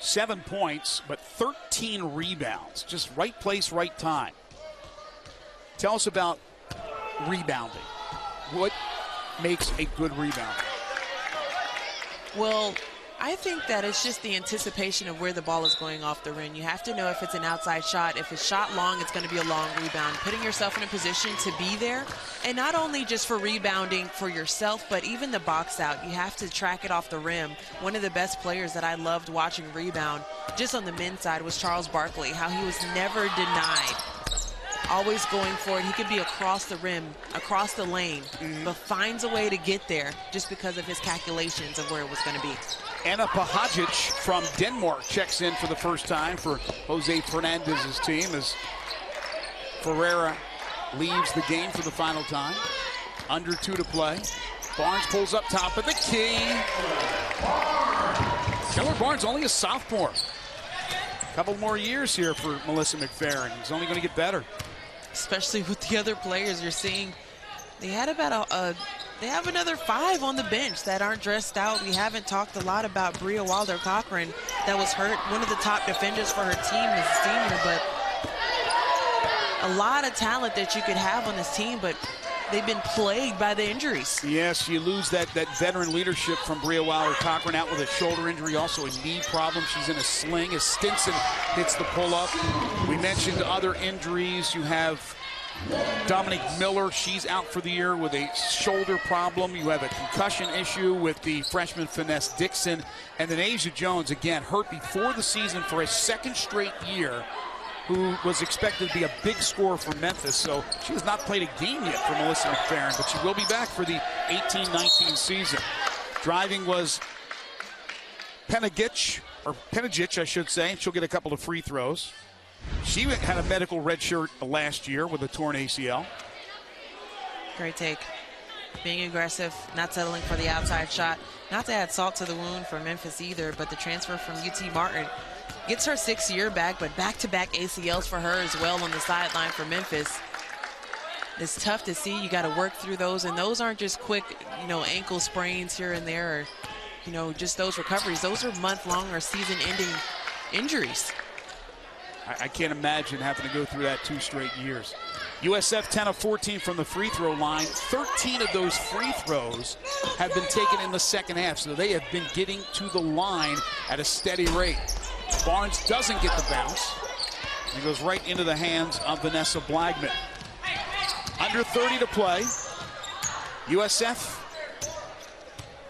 7 points, but 13 rebounds. Just right place, right time. Tell us about rebounding. What makes a good rebounder? Well, I think that it's just the anticipation of where the ball is going off the rim. You have to know if it's an outside shot. If it's shot long, it's going to be a long rebound. Putting yourself in a position to be there, and not only just for rebounding for yourself, but even the box out. You have to track it off the rim. One of the best players that I loved watching rebound, just on the men's side, was Charles Barkley, how he was never denied. Always going for it. He could be across the rim, across the lane, but finds a way to get there just because of his calculations of where it was going to be. Anna Pahajic from Denmark checks in for the first time for Jose Fernandez's team as Ferreira leaves the game for the final time. Under 2 to play. Barnes pulls up top of the key. Taylor Barnes only a sophomore. Couple more years here for Melissa McFerrin. He's only going to get better. Especially with the other players you're seeing. They had about they have another 5 on the bench that aren't dressed out. We haven't talked a lot about Bria Wilder-Cochran that was hurt, one of the top defenders for her team as a senior, but a lot of talent that you could have on this team, but they've been plagued by the injuries. Yes, you lose that veteran leadership from Bria Weiler-Cochran, out with a shoulder injury, also a knee problem. She's in a sling as Stinson hits the pull-up. We mentioned other injuries. You have Dominique Miller, she's out for the year with a shoulder problem. You have a concussion issue with the freshman Finesse Dixon. And then Asia Jones, again, hurt before the season for a second straight year, who was expected to be a big scorer for Memphis. So she has not played a game yet for Melissa McFerrin, but she will be back for the 18-19 season. Driving was Penagic, I should say, and she'll get a couple of free throws. She had a medical red shirt last year with a torn ACL. Great take. Being aggressive, not settling for the outside shot. Not to add salt to the wound for Memphis either, but the transfer from UT Martin gets her 6th year back, but back-to-back ACLs for her as well on the sideline for Memphis. It's tough to see. You got to work through those, and those aren't just quick, ankle sprains here and there, or, just those recoveries. Those are month-long or season-ending injuries. I can't imagine having to go through that 2 straight years. USF 10 of 14 from the free throw line. 13 of those free throws have been taken in the second half, so they have been getting to the line at a steady rate. Barnes doesn't get the bounce. It goes right into the hands of Vanessa Blagman. Under 30 to play. USF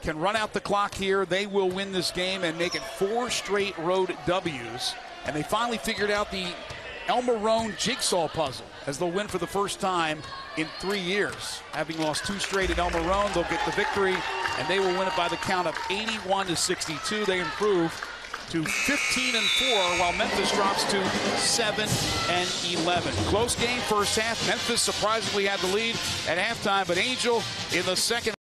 can run out the clock here. They will win this game and make it 4 straight road W's. And they finally figured out the El Marrone jigsaw puzzle as they'll win for the first time in 3 years. Having lost 2 straight at El Marrone, they'll get the victory, and they will win it by the count of 81-62. They improve to 15-4, while Memphis drops to 7-11. Close game first half. Memphis surprisingly had the lead at halftime, but Angel in the second